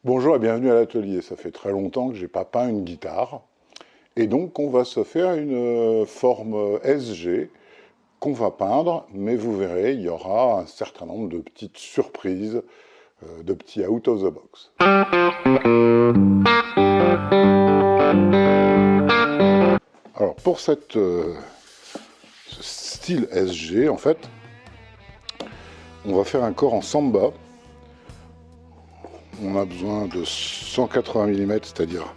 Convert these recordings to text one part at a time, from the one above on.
Bonjour et bienvenue à l'atelier. Ça fait très longtemps que j'ai pas peint une guitare. Et donc on va se faire une forme SG qu'on va peindre, mais vous verrez, il y aura un certain nombre de petites surprises, de petits out of the box. Alors pour ce style SG, en fait, on va faire un corps en samba. On a besoin de 180 mm, c'est-à-dire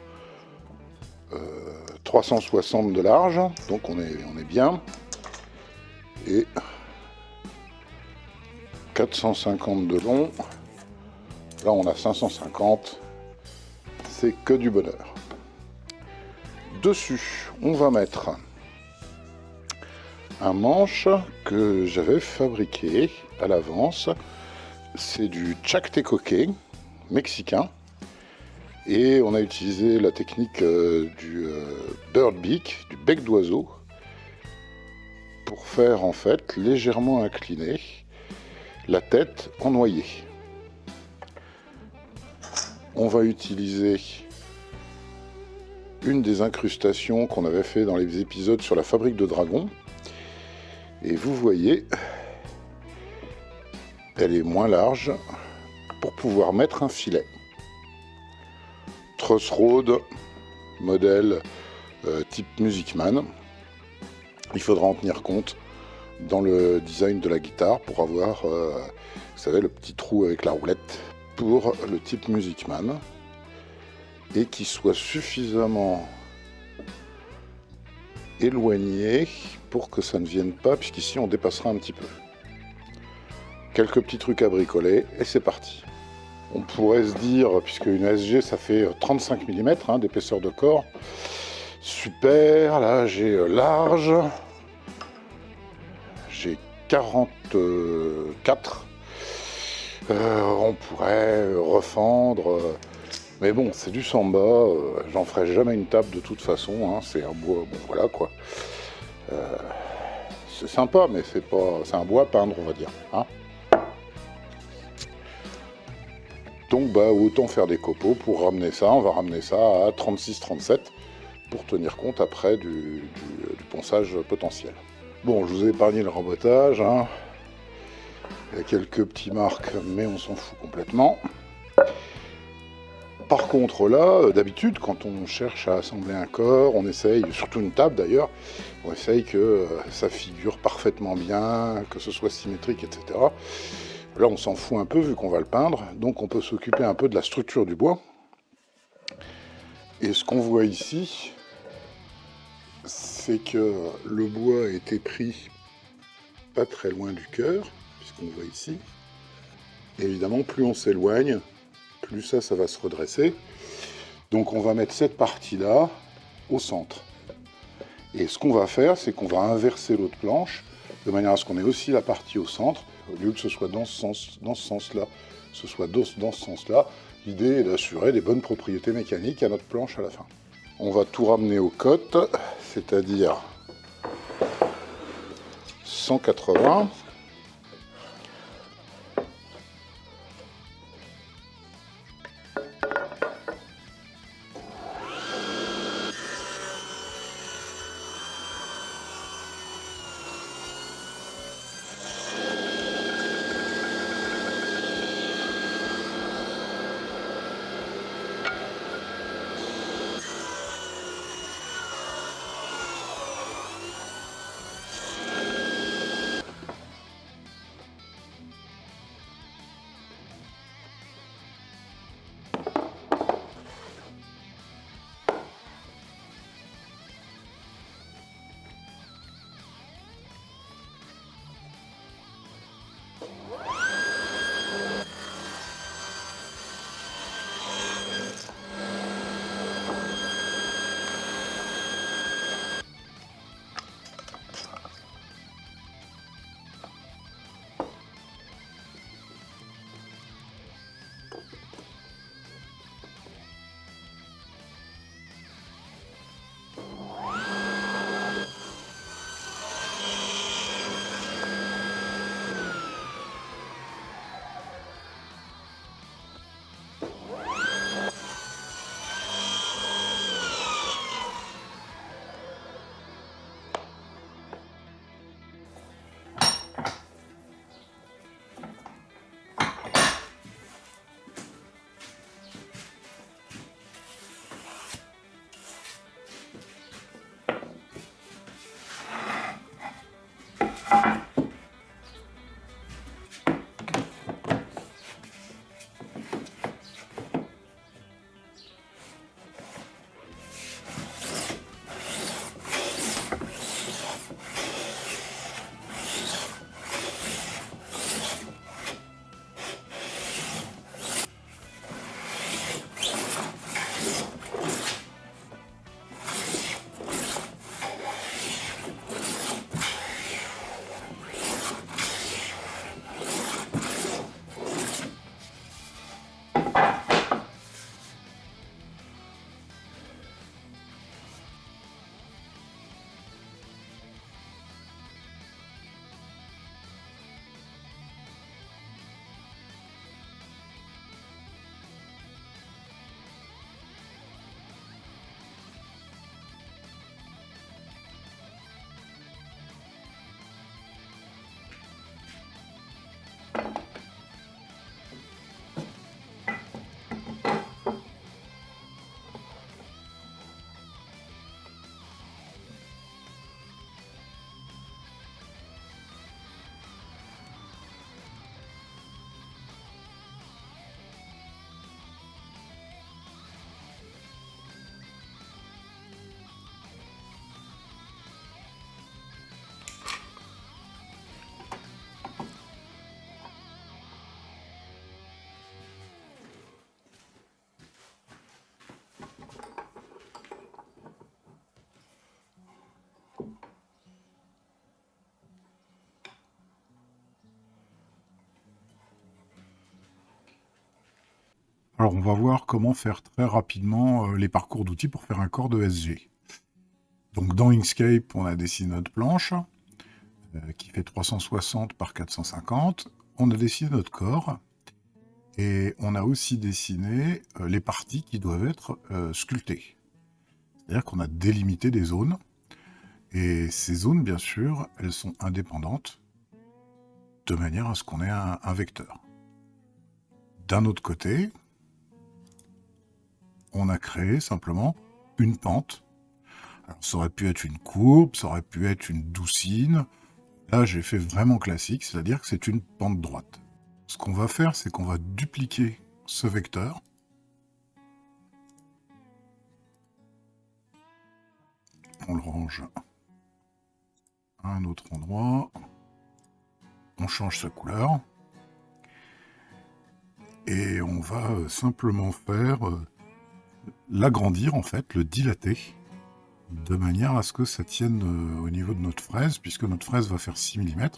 360 de large, donc on est bien, et 450 de long. Là on a 550, c'est que du bonheur. Dessus on va mettre un manche que j'avais fabriqué à l'avance. C'est du Chactecoque mexicain, et on a utilisé la technique du bird beak, du bec d'oiseau, pour faire en fait légèrement incliner la tête en noyer. On va utiliser une des incrustations qu'on avait fait dans les épisodes sur la fabrique de dragons, et vous voyez, elle est moins large pour pouvoir mettre un filet. Truss rod, modèle type Musicman. Il faudra en tenir compte dans le design de la guitare pour avoir, vous savez, le petit trou avec la roulette pour le type Musicman, et qui soit suffisamment éloigné pour que ça ne vienne pas, puisqu'ici on dépassera un petit peu. Quelques petits trucs à bricoler et c'est parti. On pourrait se dire, puisque une SG ça fait 35 mm d'épaisseur de corps, super, là j'ai large, j'ai 44, on pourrait refendre, mais bon, c'est du samba, j'en ferai jamais une table de toute façon, c'est un bois, bon voilà quoi. C'est sympa, mais c'est un bois à peindre, on va dire. Donc autant faire des copeaux pour ramener ça. On va ramener ça à 36-37 pour tenir compte après du ponçage potentiel. Bon, je vous ai épargné le rembotage. Il y a quelques petits marques, mais on s'en fout complètement. Par contre là, d'habitude, quand on cherche à assembler un corps, on essaye, surtout une table d'ailleurs, on essaye que ça figure parfaitement bien, que ce soit symétrique, etc. Là, on s'en fout un peu vu qu'on va le peindre, donc on peut s'occuper un peu de la structure du bois. Et ce qu'on voit ici, c'est que le bois a été pris pas très loin du cœur, puisqu'on voit ici. Et évidemment, plus on s'éloigne, plus ça va se redresser. Donc on va mettre cette partie-là au centre. Et ce qu'on va faire, c'est qu'on va inverser l'autre planche, de manière à ce qu'on ait aussi la partie au centre. Au lieu que ce soit dans ce sens-là, ce soit dans ce sens-là. L'idée est d'assurer des bonnes propriétés mécaniques à notre planche à la fin. On va tout ramener aux côtes, c'est-à-dire 180. Alors on va voir comment faire très rapidement les parcours d'outils pour faire un corps de SG. Donc dans Inkscape, on a dessiné notre planche qui fait 360 par 450. On a dessiné notre corps et on a aussi dessiné les parties qui doivent être sculptées. C'est-à-dire qu'on a délimité des zones et ces zones, bien sûr, elles sont indépendantes de manière à ce qu'on ait un vecteur. D'un autre côté, on a créé simplement une pente. Alors, ça aurait pu être une courbe, ça aurait pu être une doucine. Là, j'ai fait vraiment classique, c'est-à-dire que c'est une pente droite. Ce qu'on va faire, c'est qu'on va dupliquer ce vecteur. On le range à un autre endroit. On change sa couleur. Et on va simplement faire l'agrandir, en fait, le dilater, de manière à ce que ça tienne au niveau de notre fraise, puisque notre fraise va faire 6 mm.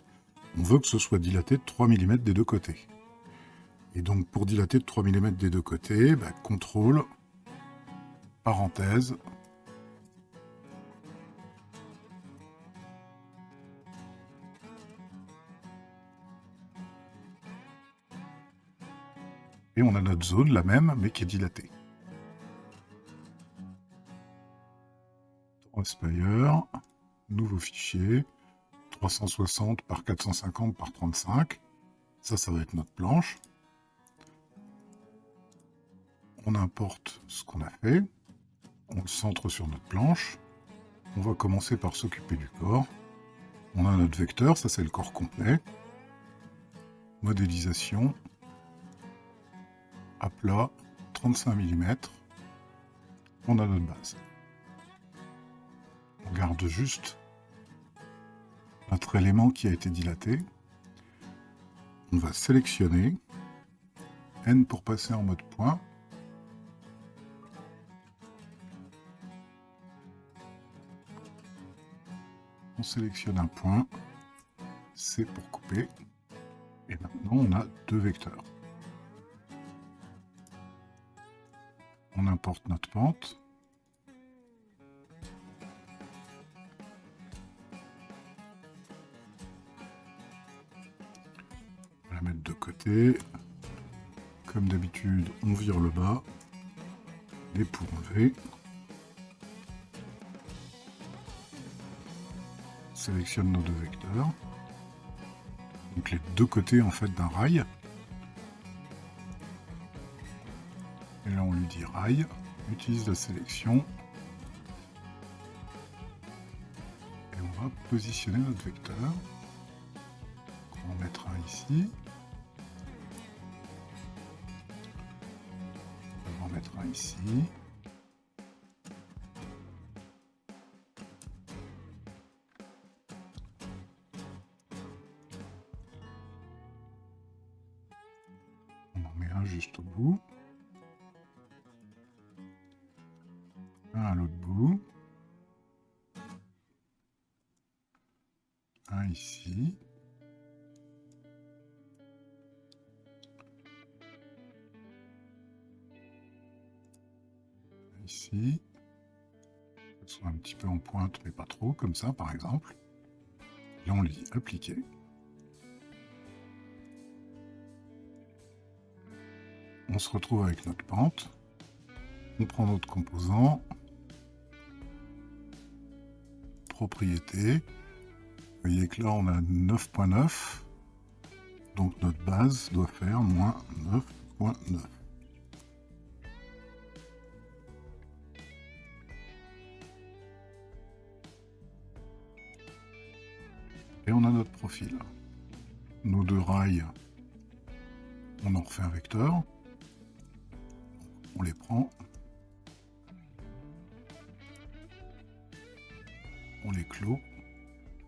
On veut que ce soit dilaté de 3 mm des deux côtés. Et donc pour dilater de 3 mm des deux côtés, CTRL, parenthèse, et on a notre zone, la même, mais qui est dilatée. Spire, nouveau fichier, 360 par 450 par 35. Ça va être notre planche. On importe ce qu'on a fait. On le centre sur notre planche. On va commencer par s'occuper du corps. On a notre vecteur, ça c'est le corps complet. Modélisation. À plat, 35 mm. On a notre base. On garde juste notre élément qui a été dilaté. On va sélectionner. N pour passer en mode point. On sélectionne un point. C pour couper. Et maintenant, on a deux vecteurs. On importe notre pente. On va la mettre de côté. Comme d'habitude, on vire le bas. Les pour enlever. Sélectionne nos deux vecteurs. Donc les deux côtés en fait d'un rail. Et là on lui dit rail. Utilise la sélection. Et on va positionner notre vecteur. On va en mettre un ici. On va en mettre un ici. On en met un juste au bout. Un à l'autre bout. Un ici. Ici. Que ce soit un petit peu en pointe, mais pas trop, comme ça par exemple. Là on lui dit appliquer. On se retrouve avec notre pente. On prend notre composant. Propriété. Vous voyez que là on a 9.9. Donc notre base doit faire moins 9.9. Et on a notre profil. Nos deux rails, on en refait un vecteur. On les prend. On les clôt.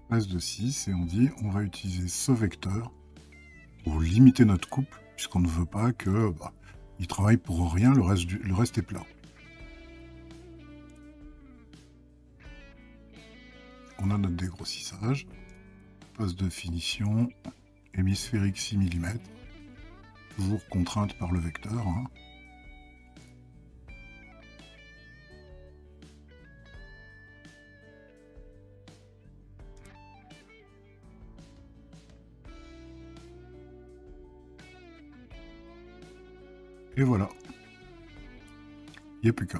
Base de 6 et on dit on va utiliser ce vecteur pour limiter notre couple, puisqu'on ne veut pas que il travaille pour rien, le reste est plat. On a notre dégrossissage, poste de finition, hémisphérique 6 mm, toujours contrainte par le vecteur. Et voilà. Il n'y a plus qu'un.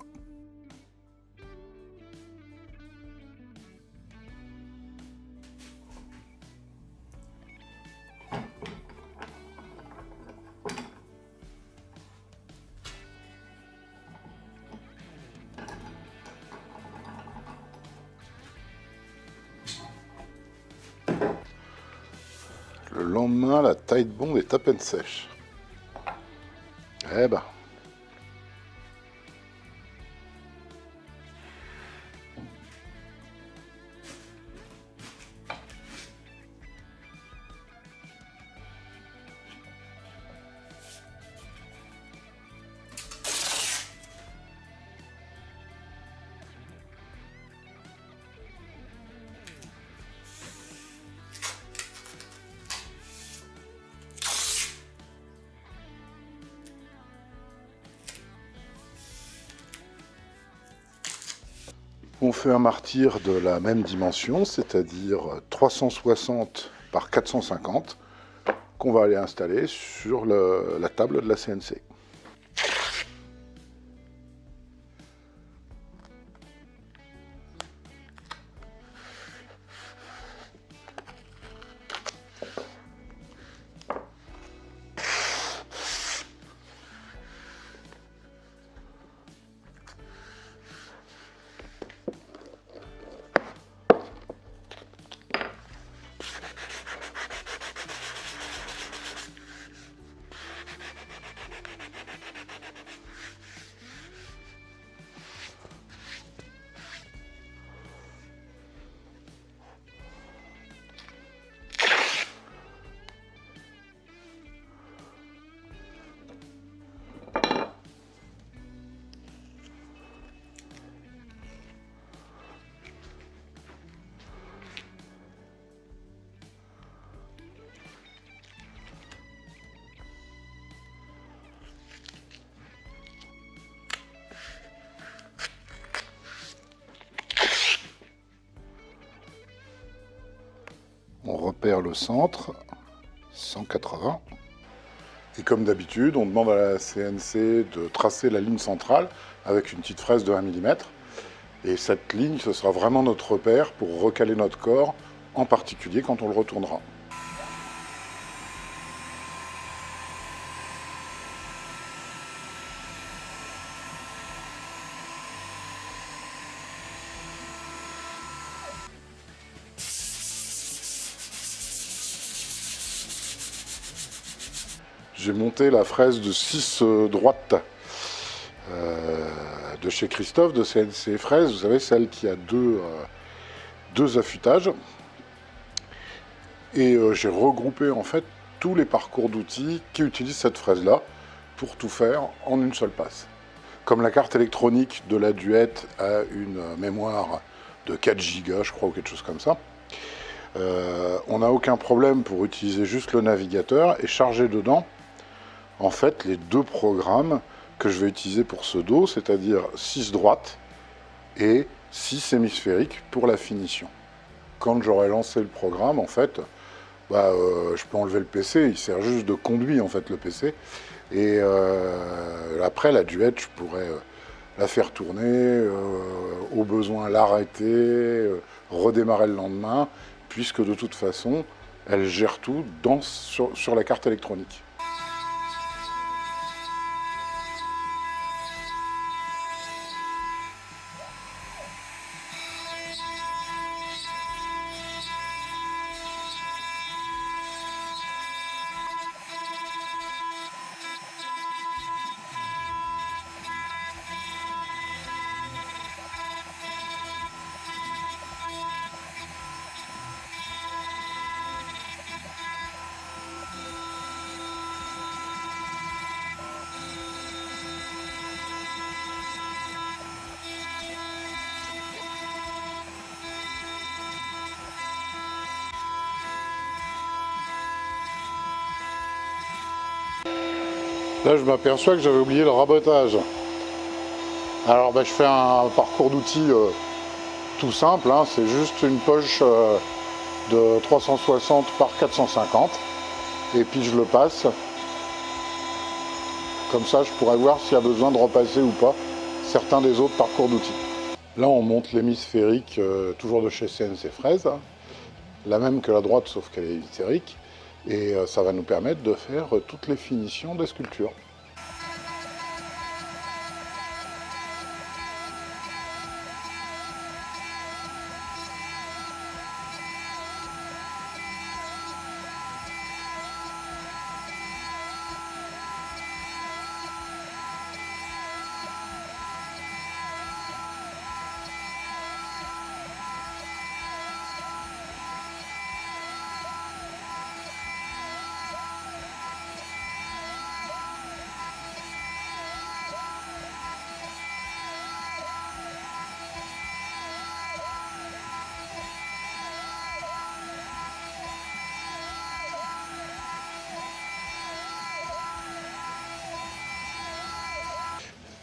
Le lendemain, la Titebond est à peine sèche. Eh ben. On fait un martyr de la même dimension, c'est-à-dire 360 par 450, qu'on va aller installer sur la table de la CNC. On repère le centre, 180. Et comme d'habitude, on demande à la CNC de tracer la ligne centrale avec une petite fraise de 1 mm. Et cette ligne, ce sera vraiment notre repère pour recaler notre corps, en particulier quand on le retournera. J'ai monté la fraise de 6 droites de chez Christophe, de CNC Fraise, vous savez, celle qui a deux affûtages. Et j'ai regroupé en fait tous les parcours d'outils qui utilisent cette fraise-là pour tout faire en une seule passe. Comme la carte électronique de la Duette a une mémoire de 4 Go, je crois, ou quelque chose comme ça, on n'a aucun problème pour utiliser juste le navigateur et charger dedans en fait les deux programmes que je vais utiliser pour ce dos, c'est-à-dire 6 droites et 6 hémisphériques pour la finition. Quand j'aurai lancé le programme, en fait, je peux enlever le PC, il sert juste de conduit en fait le PC. Et après la Duette, je pourrais la faire tourner, au besoin l'arrêter, redémarrer le lendemain, puisque de toute façon, elle gère tout sur la carte électronique. Là, je m'aperçois que j'avais oublié le rabotage. Alors, je fais un parcours d'outils tout simple, hein, c'est juste une poche de 360 par 450, et puis je le passe. Comme ça, je pourrais voir s'il y a besoin de repasser ou pas certains des autres parcours d'outils. Là, on monte l'hémisphérique, toujours de chez CNC Fraise, hein, la même que la droite, sauf qu'elle est hémisphérique, et ça va nous permettre de faire toutes les finitions des sculptures.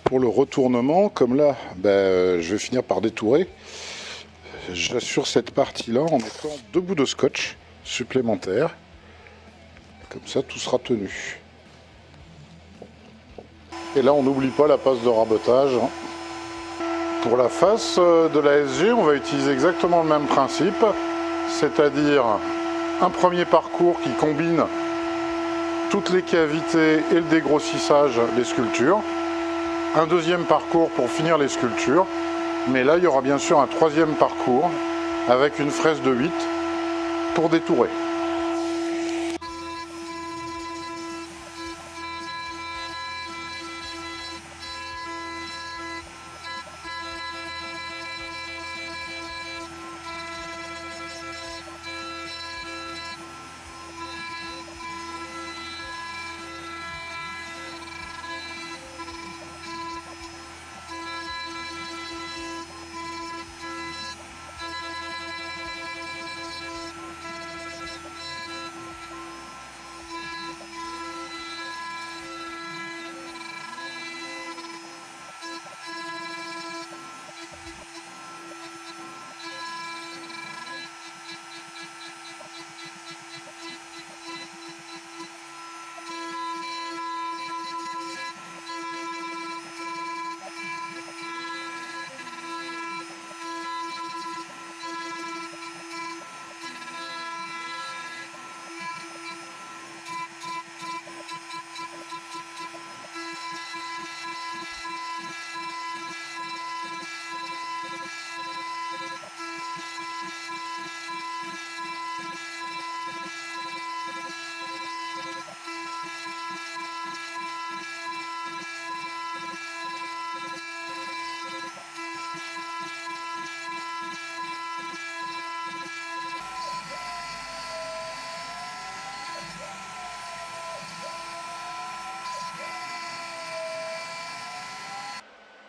Pour le retournement, comme là, je vais finir par détourer, j'assure cette partie-là en mettant 2 bouts de scotch supplémentaires. Comme ça, tout sera tenu. Et là, on n'oublie pas la passe de rabotage. Pour la face de la SG, on va utiliser exactement le même principe, c'est-à-dire un premier parcours qui combine toutes les cavités et le dégrossissage des sculptures. Un deuxième parcours pour finir les sculptures, mais là il y aura bien sûr un troisième parcours avec une fraise de 8 pour détourer.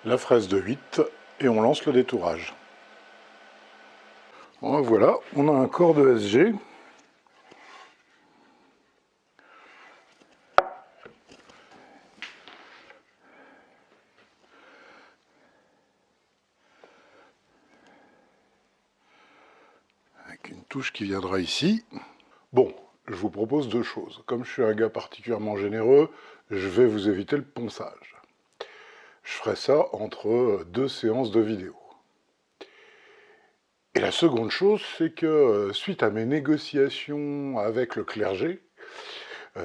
La fraise de 8 et on lance le détourage. Bon, voilà, on a un corps de SG. Avec une touche qui viendra ici. Bon, je vous propose 2 choses. Comme je suis un gars particulièrement généreux, je vais vous éviter le ponçage. Je ferai ça entre 2 séances de vidéo. Et la seconde chose, c'est que suite à mes négociations avec le clergé,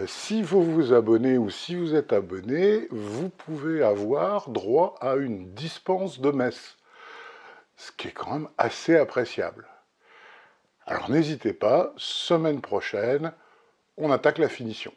si vous vous abonnez ou si vous êtes abonné, vous pouvez avoir droit à une dispense de messe, ce qui est quand même assez appréciable. Alors n'hésitez pas, semaine prochaine, on attaque la finition.